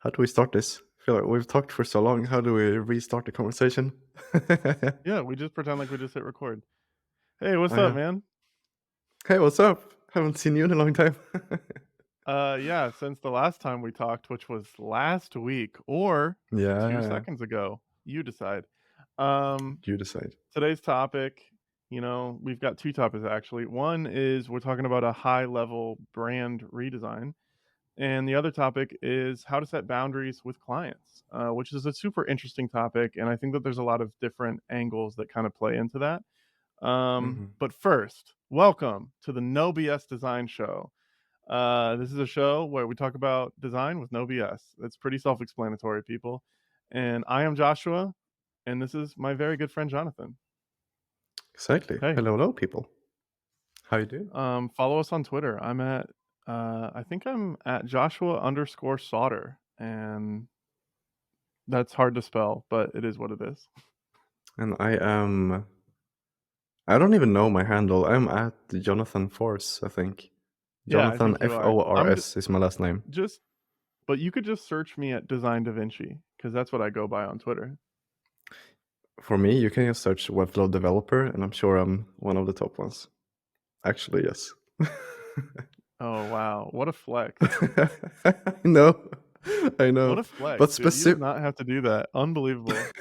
How do we start this? I feel like we've talked for so long. How do we restart the conversation? Yeah, we just pretend like we just hit record. Hey, what's Oh, up, yeah. man? Hey, what's up? Haven't seen you in a long time. Yeah, since the last time we talked, which was last week or 2 Yeah, seconds ago, you decide. Um, you decide. Today's topic, we've got 2 topics actually. One is we're talking about a high level brand redesign, and the other topic is how to set boundaries with clients, which is a super interesting topic, and I think that there's a lot of different angles that kind of play into that. Mhm. But first, welcome to the No BS Design Show. This is a show where we talk about design with no BS. It's pretty self explanatory, people. And I am Joshua, and this is my very good friend Jonathan. Exactly. Hey, Hello, hello, people. How you doing? follow us on Twitter. I think I'm at Joshua underscore Sauter, and that's hard to spell, but it is what it is. And I am. I don't even know my handle. I'm at Jonathan Force, I think. Yeah, I Jonathan think you are. Fors is my last name. Just, but you could just search me at Design Da Vinci because that's what I go by on Twitter. For me, you can just search Webflow developer, and I'm sure I'm one of the top ones. Actually, yes. Oh wow, what a flex! I know. I What know. a flex, But dude. You did specific not have to do that. Unbelievable.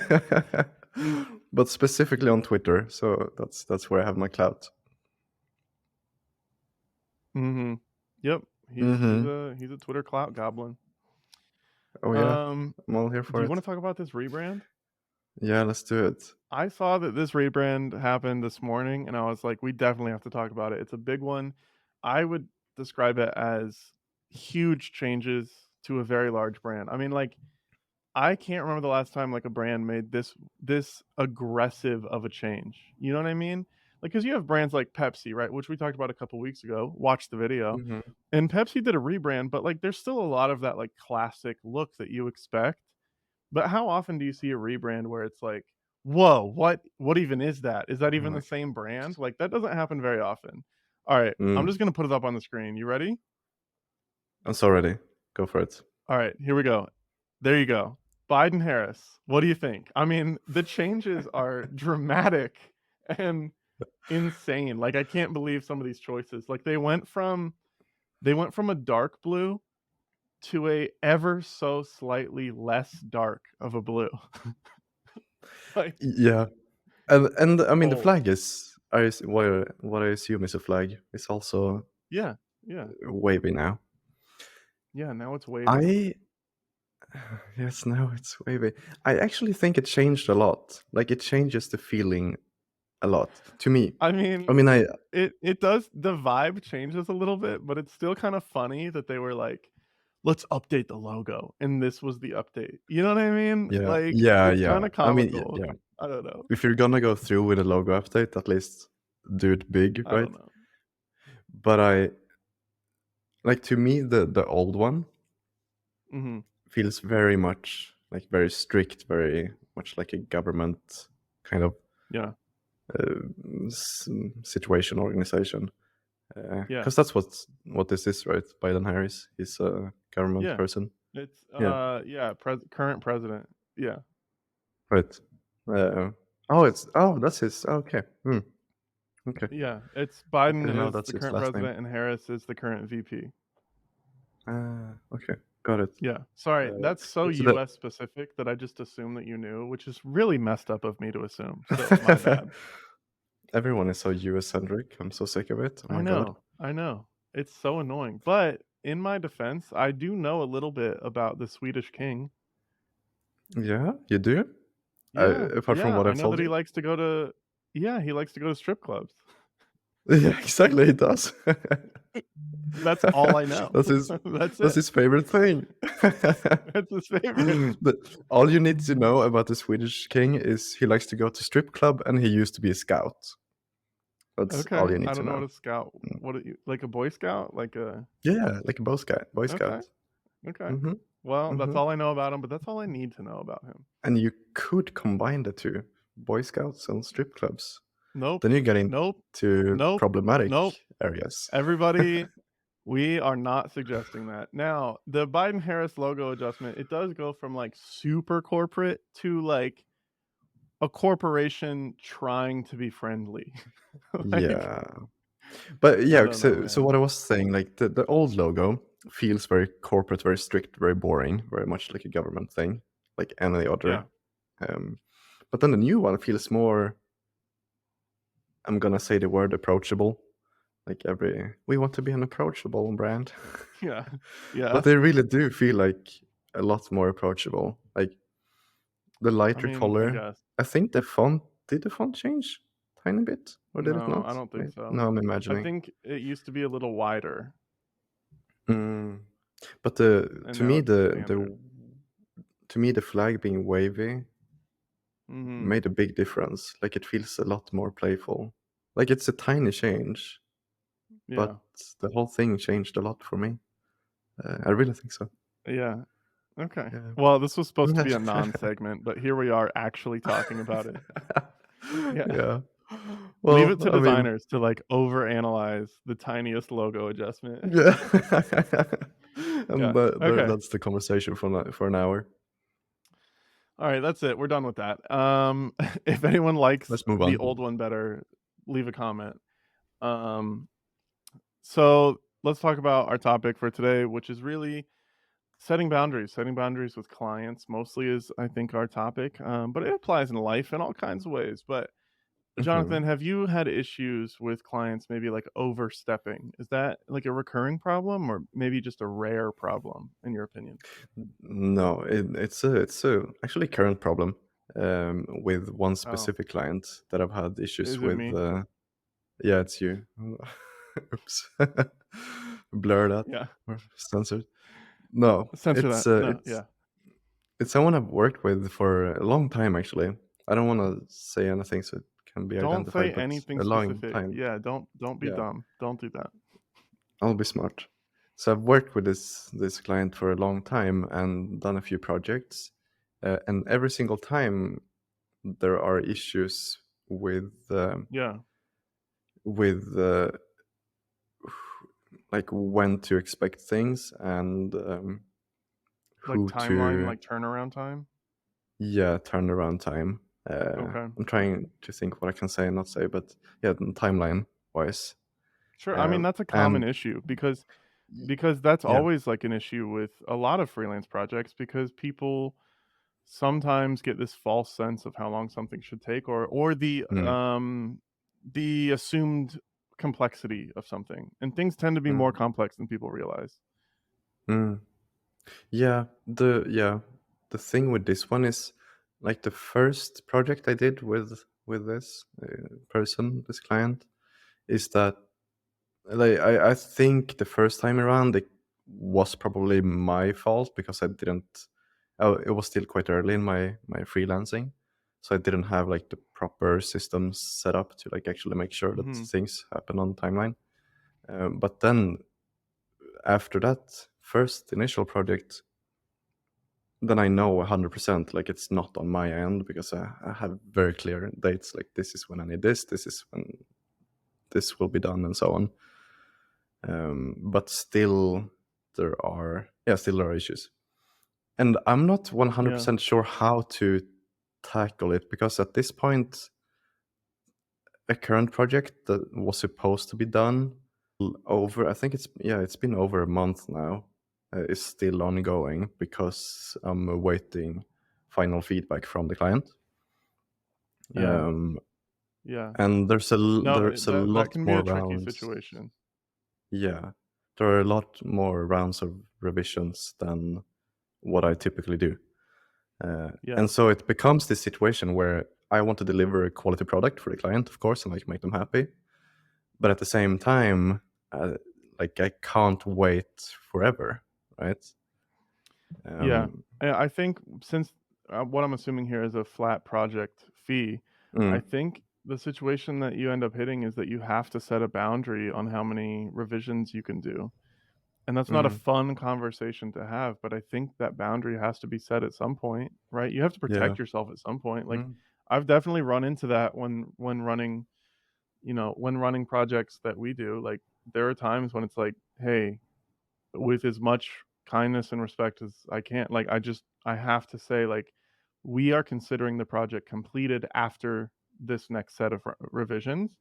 but specifically on Twitter, so that's where I have my clout. Mhm. Yep. Mhm. He's a Twitter clout goblin. Oh, yeah. Um, I'm all here do for you it. wanna talk about this rebrand? Yeah, let's do it. I saw that this rebrand happened this morning, and I was like, "We definitely have to talk about it." It's a big one. I would describe it as huge changes to a very large brand. I mean, like, I can't remember the last time, like, a brand made this aggressive of a change. You know what I mean? Like, because you have brands like Pepsi, right, which we talked about a couple weeks ago, watch the video, Mhm. and Pepsi did a rebrand, but, like, there's still a lot of that, like, classic look that you expect. But how often do you see a rebrand where it's like, "Whoa, what even is that? Is that Oh even my the god. same brand?" Like, that doesn't happen very often. Alright, I'm Mm. just gonna put it up on the screen. You ready? I'm so ready. Go for it. Alright, here we go. There you go. Biden Harris. What do you think? I mean, the changes are dramatic and insane. Like, I can't believe some of these choices. Like, they went from a dark blue to a ever so slightly less dark of a blue. Like, Yeah. And I mean, the bold. flag is I s what I assume is a flag is also Yeah, yeah, wavy now. yeah, now it's wavy. I Yes, now it's wavy. I actually think it changed a lot. Like, it changes the feeling a lot to me. I I mean, mean, I it does the vibe changes a little bit, but it's still kind of funny that they were like, "Let's update the logo," and this was the update. You know what I mean? yeah, Like, yeah, it's yeah. kinda I mean, comical. yeah. I don't know. If you're gonna go through with a logo update, at least do it big, I right? don't know. But to me, the old one Mhm. feels very much like very strict, very much like a government kind of Yeah, situation organization. yeah, Because that's what this is, right? Biden Harris, he's a government yeah. person. It's, Yeah, yeah, current president. Yeah, right. Uh, oh, that's his. Okay, okay. yeah. It's I Biden didn't know is that's the his current last name. president and Harris is the current VP. Okay, got it. Yeah. Sorry, that's so So that US specific that I just assumed that you knew, which is really messed up of me to assume, so my bad. everyone is so US centric. I'm so sick of it. Oh my god. I know. It's so annoying, but in my defense, I do know a little bit about the Swedish king. Yeah, you do. Yeah, Apart from yeah, what I I've know told that he you. likes to go to yeah, he likes to go to strip clubs. Yeah, exactly. He does. That's all I know. That's his. That's That's it. his favorite thing. That's his favorite. All you need to know about the Swedish king is he likes to go to strip club and he used to be a scout. That's all Okay, you need I to don't know what know. a scout what are you like a Boy Scout? Like a Yeah, like a Boy okay, Scout. okay. Mhm, Well, that's mhm. all I know about him, but that's all I need to know about him. And you could combine the 2, Boy Scouts and strip clubs. Nope. Then you get Nope. into Nope. problematic Nope. areas. Everybody We are not suggesting that. Now, the Biden-Harris logo adjustment, it does go from, like, super corporate to, like, a corporation trying to be friendly. Like, Yeah. But I yeah, don't know, so man. what I was saying, like the old logo feels very corporate, very strict, very boring, very much like a government thing, like any Yeah. other. Um, but then the new one feels more, I'm gonna say the word approachable. Like we want to be an approachable brand. Yeah. Yeah. But they really do feel like a lot more approachable. Like the I lighter mean, I color. guess. I think did the font change tiny bit or did it No, I not? don't think so. No, I'm I imagining. think it used to be a little wider, Mm. But the and to now me it's the standard. to me the flag being wavy Mhm. made a big difference. Like it feels a lot more playful. Like it's a tiny change, Yeah. but the whole thing changed a lot for me. I really think so. Yeah. Okay. Yeah. Well, this was supposed to be a non-segment, but here we are actually talking about it. Yeah. Yeah. Leave it Well, to I mean, designers to, like, overanalyze the tiniest logo adjustment. yeah. Yeah. And Okay. that's the conversation for an hour. Alright, that's it. We're done with that. If anyone likes Let's move the on. old one better, leave a comment. Um, so let's talk about our topic for today, which is really setting boundaries. Setting boundaries with clients mostly is, I think, our topic, but it applies in life in all kinds of ways. But Jonathan, Mhm. have you had issues with clients maybe like overstepping? Is that like a recurring problem or maybe just a rare problem in your opinion? No, it's a actually current problem with one Oh, specific client that I've had issues is it with. me? Yeah, it's you. Oops, blur that Yeah. or censor it. No, Censor that. No, it's yeah. someone I've worked with for a long time. Actually, I don't want to say anything so it can be Don't say identified, but anything a long specific. time. Yeah, don't be Yeah, dumb. Don't do that. I'll be smart. So I've worked with this client for a long time and done a few projects, and every single time there are issues Yeah. with like when to expect things and Like who timeline, to like turnaround time? yeah turnaround time. Okay. I'm trying to think what I can say and not say, but yeah, timeline wise, Sure. I mean, that's a common and issue because y- that's yeah, always like an issue with a lot of freelance projects because people sometimes get this false sense of how long something should take or mm, the assumed complexity of something. And things tend to be more mm, complex than people realize. mm. Yeah, the thing with this one is like the first project I did with this person, this client, is that like I think the first time around it was probably my fault because I didn't. Oh, it was still quite early in my freelancing, so I didn't have like the proper systems set up to like actually make sure that Mhm. things happen on timeline. But then after that first initial project, then I know 100% like it's not on my end because I have very clear dates. Like this is when I need this. This is when this will be done, and so on. But still, still there are issues, and I'm not Yeah. 100% sure how to tackle it because at this point, a current project that was supposed to be done over, I think it's been over a month now, is still ongoing because I'm awaiting final feedback from the client. Yeah. Um, Yeah. and No, there's a that lot can be more a tricky rounds. situation. Yeah, there are a lot more rounds of revisions than what I typically do. Yeah. And so it becomes this situation where I want to deliver a quality product for the client, of course, and like make them happy. But at the same time, uh, like I can't wait forever, right? Yeah. Um, I think since what I'm assuming here is a flat project fee, I mm, think the situation that you end up hitting is that you have to set a boundary on how many revisions you can do. And that's not a mm, fun conversation to have, but I think that boundary has to be set at some point, right? You have to yeah, protect yourself at some point. Like mm, I've definitely run into that when running, when running projects that we do. Like there are times when it's like hey, with as much kindness and respect as I can, like, I have to say, like, we are considering the project completed after this next set of revisions.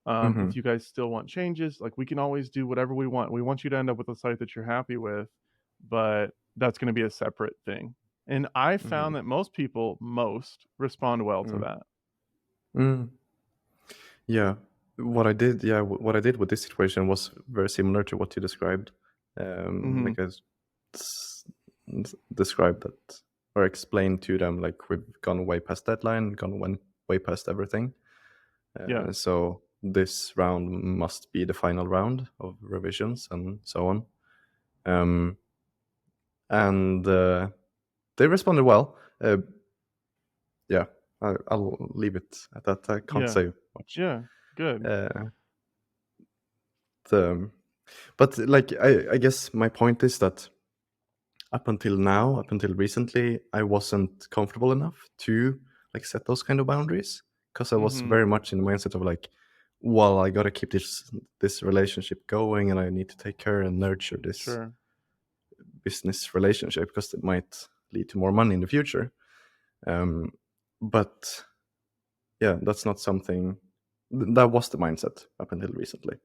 If Mhm. you guys still want changes, like, we can always do whatever we want. We want you to end up with a site that you're happy with, but that's gonna be a separate thing. And I Mhm. found that most respond well to Mm. that. Mm. Yeah. What I did with this situation was very similar to what you described. Mhm. Like described that or explained to them like we've gone way past deadline, way past everything. Yeah. So this round must be the final round of revisions and so on. Um, and they responded well. Yeah, I'll leave it at that. I can't Yeah. say much. Yeah. Good. Uh, the, but like I guess my point is that up until now, up until recently, I wasn't comfortable enough to like set those kind of boundaries because I was Mhm. very much in the mindset of like, well, I gotta keep this relationship going, and I need to take care and nurture this Sure. business relationship because it might lead to more money in the future. Um, but yeah, that's not something that was the mindset up until recently.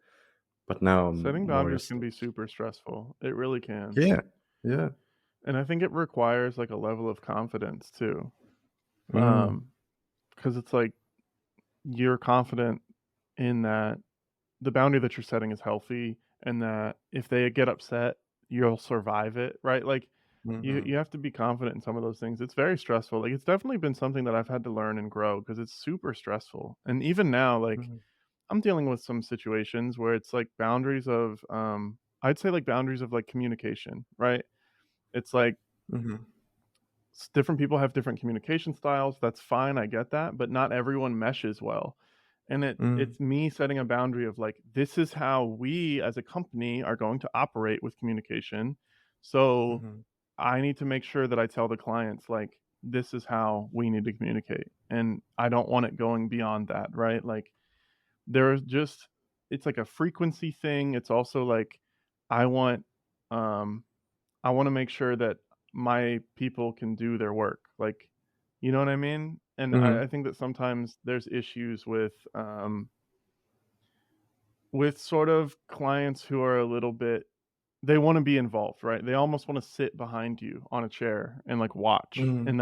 But now I'm Setting more boundaries just can like, be super stressful. It really can. yeah, yeah, And I think it requires, like, a level of confidence too. mm, Because it's like you're confident in that the boundary that you're setting is healthy and that if they get upset, you'll survive it, right? Like, mm, you have to be confident in some of those things. It's very stressful. Like, it's definitely been something that I've had to learn and grow because it's super stressful. And even now, like, mm, I'm dealing with some situations where it's like boundaries of, I'd say like boundaries of like communication, right? It's like mm, different people have different communication styles. That's fine. I get that, but not everyone meshes well. And mm, it's me setting a boundary of like, this is how we as a company are going to operate with communication. So mm, I need to make sure that I tell the clients like, this is how we need to communicate. And I don't want it going beyond that, right? Like, there's just it's like a frequency thing. It's also like I want um I wanna make sure that my people can do their work, like, you know what I mean? And mm, I think that sometimes there's issues with sort of clients who are a little bit they wanna be involved, right? They almost wanna sit behind you on a chair and, like, watch, mm, and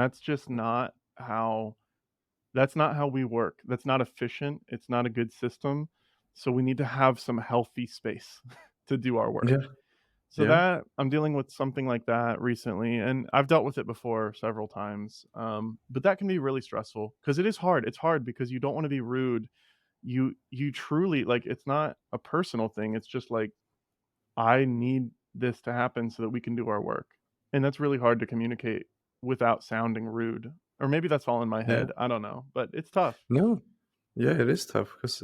that's not how we work. That's not efficient, it's not a good system, so we need to have some healthy space to do our work. yeah, So yeah, that I'm dealing with something like that recently, and I've dealt with it before several times, but that can be really stressful because it is hard. It's hard because you don't wanna be rude. You truly like, it's not a personal thing, it's just like, "I need this to happen so that we can do our work," and that's really hard to communicate without sounding rude, or maybe that's all in my yeah. head, I don't know, but it's tough. No, yeah, it is tough because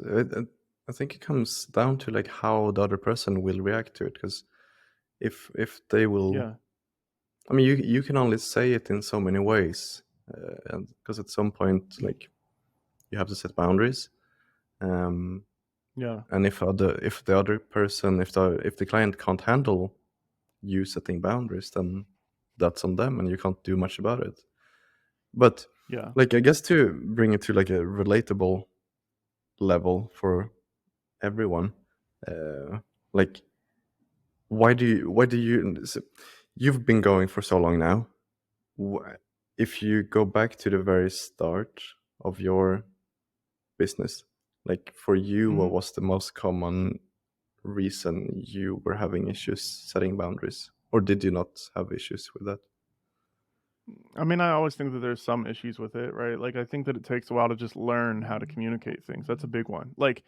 I think it comes down to like how the other person will react to it. Because if they will, Yeah, I mean, you can only say it in so many ways, and because at some point, like you have to set boundaries. Um, yeah, and if the other person, if the client can't handle you setting boundaries, then that's on them, and you can't do much about it. But yeah. like I guess to bring it to like a relatable level for everyone, like why do you you've been going for so long now. If you go back to the very start of your business, like for you, what Mhm. was the most common reason you were having issues setting boundaries, or did you not have issues with that? I mean, I always think that there's some issues with it, right? Like, I think that it takes a while to just learn how to communicate things. That's a big one. Like,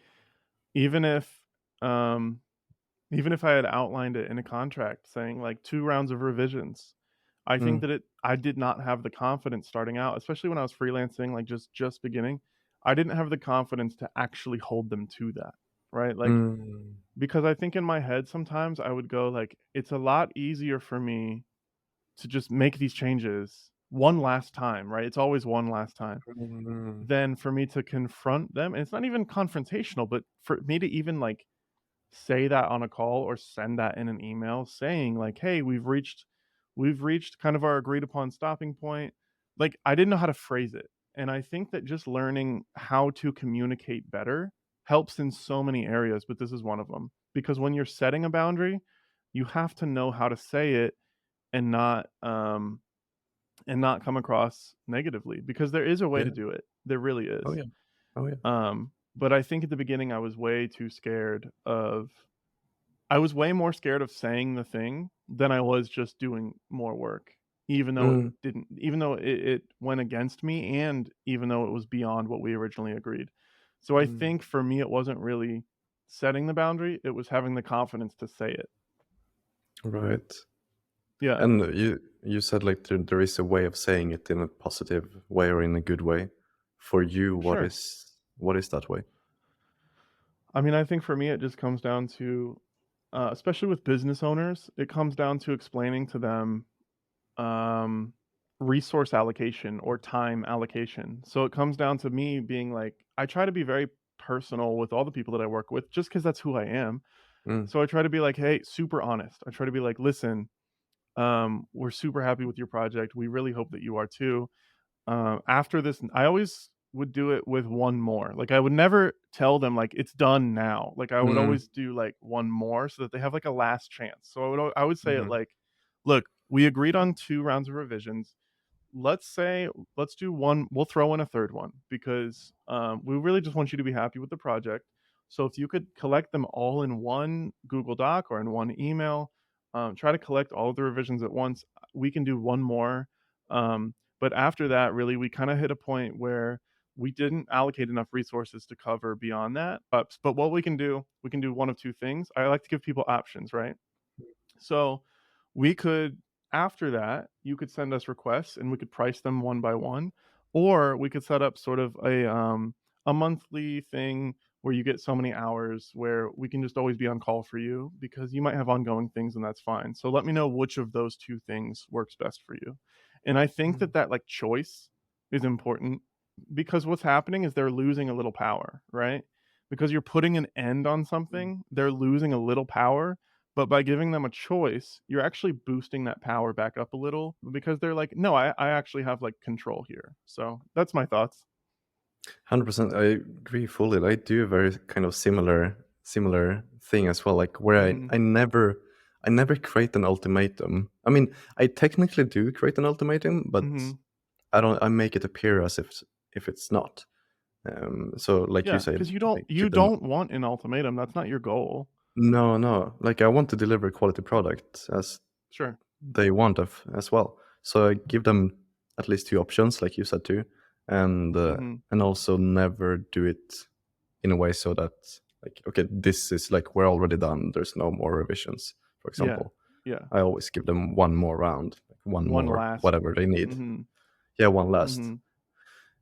even if, um, even if I had outlined it in a contract saying like 2 rounds of revisions, I think Mm, that I did not have the confidence starting out, especially when I was freelancing, like just beginning. I didn't have the confidence to actually hold them to that, right? Like, mm, because I think in my head sometimes I would go like, it's a lot easier for me to just make these changes one last time, right? It's always one last time, mm, than for me to confront them. And it's not even confrontational, but for me to even like say that on a call or send that in an email saying like, "Hey, we've reached kind of our agreed upon stopping point." Like, I didn't know how to phrase it, and I think that just learning how to communicate better helps in so many areas, but this is one of them. Because when you're setting a boundary, you have to know how to say it and not come across negatively, because there is a way to Yeah. do it. There really Oh is. yeah. Oh yeah. But I think at the beginning I was way too scared of I was way more scared of saying the thing than I was just doing more work, Mm, even though it went against me and even though it was beyond what we originally agreed. So I mm, think for me, it wasn't really setting the boundary, it was having the confidence to say it. right. Yeah, And you said like there is a way of saying it in a positive way or in a good way. For you, sure. what is that way? I mean, I think for me, it just comes down to, especially with business owners, it comes down to explaining to them um, resource allocation or time allocation. So it comes down to me being like, I try to be very personal with all the people that I work with just because that's who I am. Mm, So I try to be like, hey, super honest. I try to be like, listen, we're super happy with your project. We really hope that you are too. After this, I always would do it with one more. Like I would never tell them like it's done now. Like I would mm, always do like one more so that they have like a last chance. So I would say it mhm, like, look, we agreed on 2 rounds of revisions. Let's say let's do one. We'll throw in a third one because we really just want you to be happy with the project. So if you could collect them all in one Google Doc or in one email, try to collect all of the revisions at once. We can do one more. But after that, really, we kind of hit a point where we didn't allocate enough resources to cover beyond that. But what we can do one of two things. I like to give people options, right? So we could, after that, you could send us requests and we could price them one by one, or we could set up sort of a monthly thing where you get so many hours where we can just always be on call for you because you might have ongoing things and that's fine. So let me know which of those two things works best for you. And I think mm, that like choice is important because what's happening is they're losing a little power, right? Because you're putting an end on mm. something, they're losing a little power, but by giving them a choice, you're actually boosting that power back up a little because they're like, "No, I actually have, like, control here." So, that's my thoughts. 100%. I agree fully. I do a very kind of similar thing as well. Like where Mhm, I never create an ultimatum. I mean, I technically do create an ultimatum, but mhm. I make it appear as if it's not. So like you Yeah, said, because I you give them don't want an ultimatum, that's not your goal. no, no. Like I want to deliver quality product as Sure. they want of as well. So I give them at least two options, like you said too, Mhm. and also never do it in a way so that like okay, this is like we're already done. There's no more revisions. For Yeah, example, yeah. I always give them one more round, like one One more, last. whatever they need. Mhm, Yeah, one last. mhm.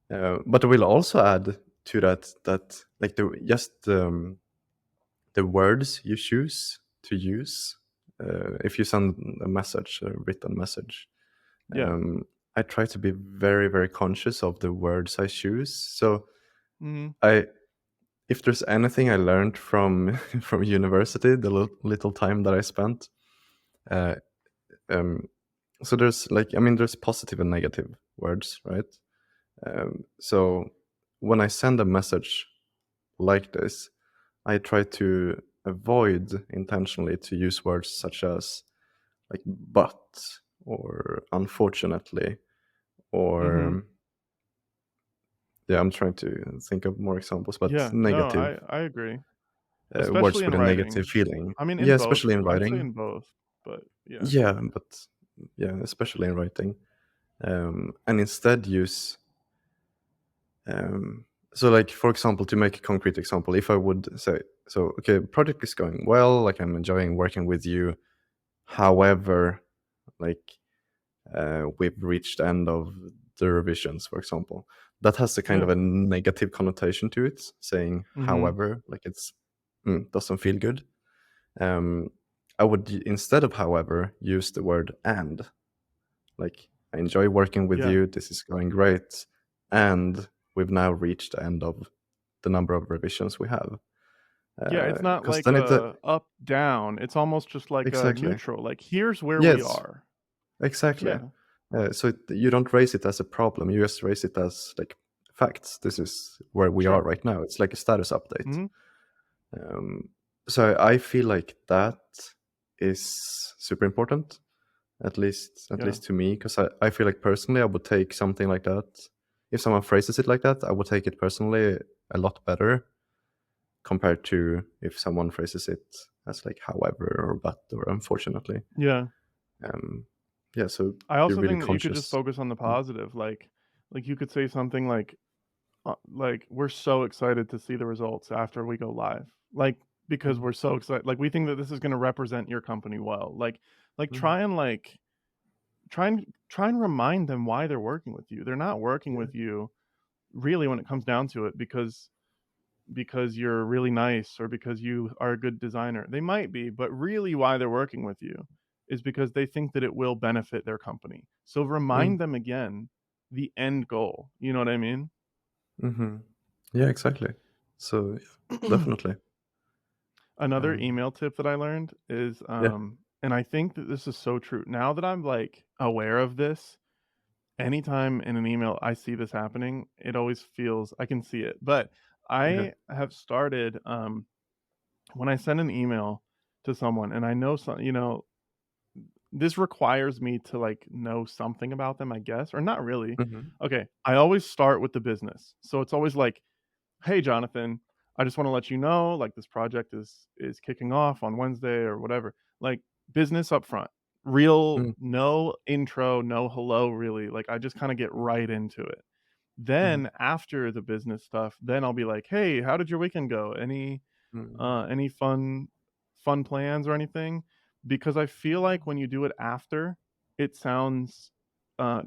But I will also add to that like the words you choose to use. If you send a message, a written message, Yeah. um, I try to be very, very conscious of the words I choose. So Mhm. I, if there's anything I learned from from university, the little time that I spent, uh, um, so there's like, I mean, there's positive and negative words, right? So when I send a message like this, I try to avoid intentionally to use words such as like but or unfortunately Mhm. or yeah, I'm trying to think of more examples, but Yeah, no, negative I agree. words Especially with in a negative writing. feeling. I mean, in Yeah, both. especially in I'd say writing. in both, but yeah. Yeah, but yeah, especially in writing. And instead use so like for example, to make a concrete example, if I would say, so okay, project is going well, like I'm enjoying working with you. However, like we've reached the end of the revisions, for example. That has a kind Yeah. of a negative connotation to it, saying Mhm, however, like it's doesn't feel good. Um, I would instead of however use the word and. Like I enjoy working with yeah. you. This is going great, and we've now reached the end of the number of revisions we have. Yeah, it's not Because like then it a up, down, it's almost just like a exactly. neutral, like, "Here's where we Yes, are." exactly. Yeah, So you don't raise it as a problem, you just raise it as, like, facts. This is where we are sure. right now. It's like a status update. Mhm. Um, so I feel like that is super important, at Yeah. least to me, 'cause I feel like personally I would take something like that if someone phrases it like that, I would take it personally a lot better compared to if someone phrases it as, like, however or but or unfortunately. Yeah. Um, yeah, so I be also really think that you could just conscious. focus on the Mm, positive, like, you could say something like, "We're so excited to see the results after we go live." Like, because mm, we're so excited, like, we think that this is gonna represent your company well. Like, mm, try and remind them why they're working with you. They're not working yeah, with you really when it comes down to it because you're really nice or because you are a good designer. They might be, but really why they're working with you is because they think that it will benefit their company. So mm, remind them again the end goal. You know what I mean? mhm. Yeah, exactly. So, yeah, definitely. Another Um, email tip that I learned is, yeah, and I think that this is so true. Now that I'm like aware of this, anytime in an email I see this happening, it always feels I can see it. But yeah, I have started when I send an email to someone and I know this requires me to like know something about them, I guess, or not really. mhm, Okay, I always start with the business. So it's always like, "Hey Jonathan, I just want to let you know like this project is kicking off on Wednesday or whatever." Like business up front. Real mm, no intro, no hello really. Like I just kind of get right into it. mhm, Then after the business stuff, then I'll be like, "Hey, how did your weekend go? mm, Any fun plans or anything?" Because I feel like when you do it after, it sounds,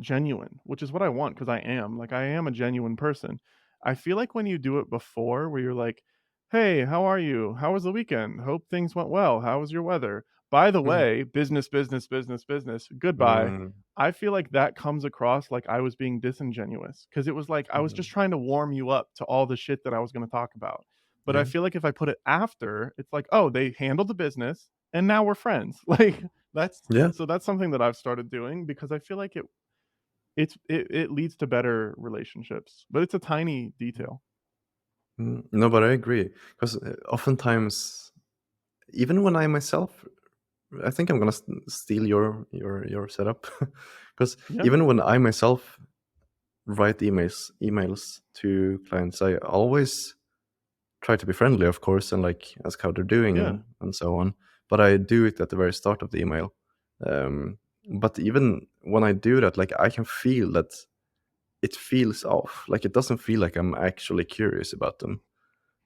genuine, which is what I want because I am a genuine person. I feel like when you do it before where you're like, "Hey, how are you? How was the weekend? Hope things went well. How was your weather? By the mhm, way, business, business, business, business. Goodbye." mm, I feel like that comes across like I was being disingenuous because it was like I was just mhm. trying to warm you up to all the shit that I was gonna talk about. But I Yeah, feel like if I put it after, it's like, "Oh, they handled the business and now we're friends." Like, yeah. that's something that I've started doing because I feel like it leads to better relationships, but it's a tiny detail. No, but I agree, 'cause, oftentimes, even when I myself I think I'm gonna steal your setup, because Yeah, even when I myself write emails to clients, I always try to be friendly, of course, and, like, ask how they're doing yeah, and so on, but I do it at the very start of the email. Um, but even when I do that, like, I can feel that it feels off, like, it doesn't feel like I'm actually curious about them.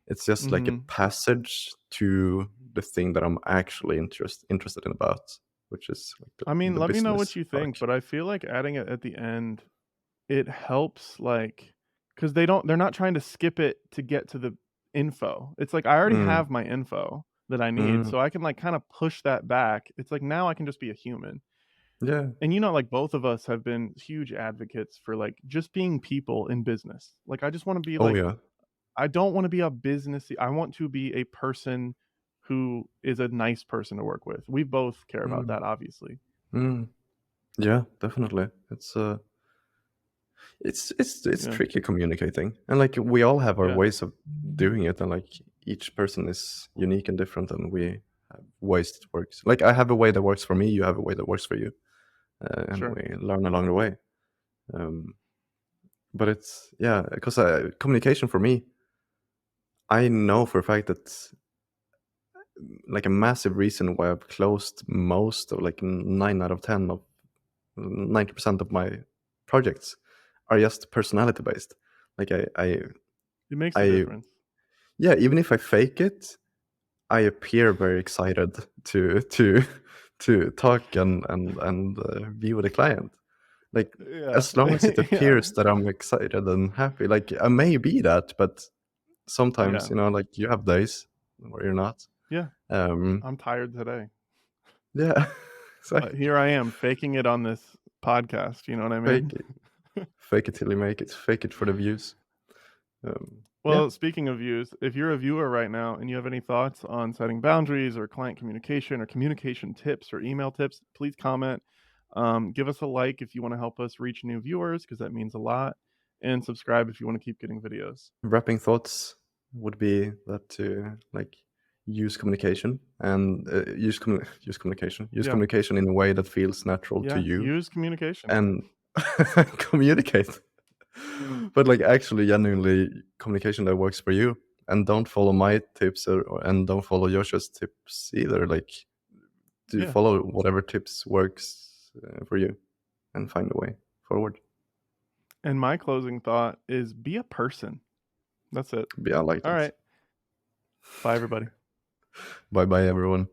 It's just like a mhm. passage to the thing that I'm actually interested in about, which is like I mean, the let me know what business you part. think, but I feel like adding it at the end, it helps, like, because they're not trying to skip it to get to the info. It's like, I already Mm, have my info that I need, mm, so I can, like, kinda push that back. It's like, now I can just be a human. yeah. And, like, both of us have been huge advocates for, like, just being people in business. Like, I just wanna be, Oh, like yeah. I don't wanna be a businessy I want to be a person who is a nice person to work with. We both care about Mm, that, obviously. mm. Yeah, definitely. It's Yeah, tricky communicating, and, like, we all have our yeah, ways of doing it, and, like, each person is unique and different, and we have ways that works. Like, I have a way that works for me, you have a way that works for you, and sure. we learn along the way. Um, but it's yeah, because communication for me, I know for a fact that like a massive reason why I've closed most of like 9 out of 10 of 90% of my projects are just personality based. Like It makes a I difference. yeah, even if I fake it, I appear very excited to to talk and be with a client. Like Yeah, as long as it yeah, appears that I'm excited and happy, like I may be that, but sometimes, yeah, like you have days where you're not. yeah. Um, I'm tired today, yeah, but exactly. here I am faking it on this podcast, you know what I mean? Fake it. Fake it till you make it. Fake it for the views. Yeah, Well, speaking of views, if you're a viewer right now and you have any thoughts on setting boundaries or client communication or communication tips or email tips, please comment. Give us a like if you want to help us reach new viewers because that means a lot. And subscribe if you want to keep getting videos. wrapping thoughts would be that to like use communication and use Yeah. communication in a way that feels natural to Yeah. you Use communication. and communicate. But like actually genuinely communication that works for you, and don't follow my tips and don't follow Joshua's tips either. Like to Yeah. follow whatever tips works for you and find a way forward. And my closing thought is be a person. That's it. But yeah, I like All that. right. Bye, everybody. Bye bye everyone.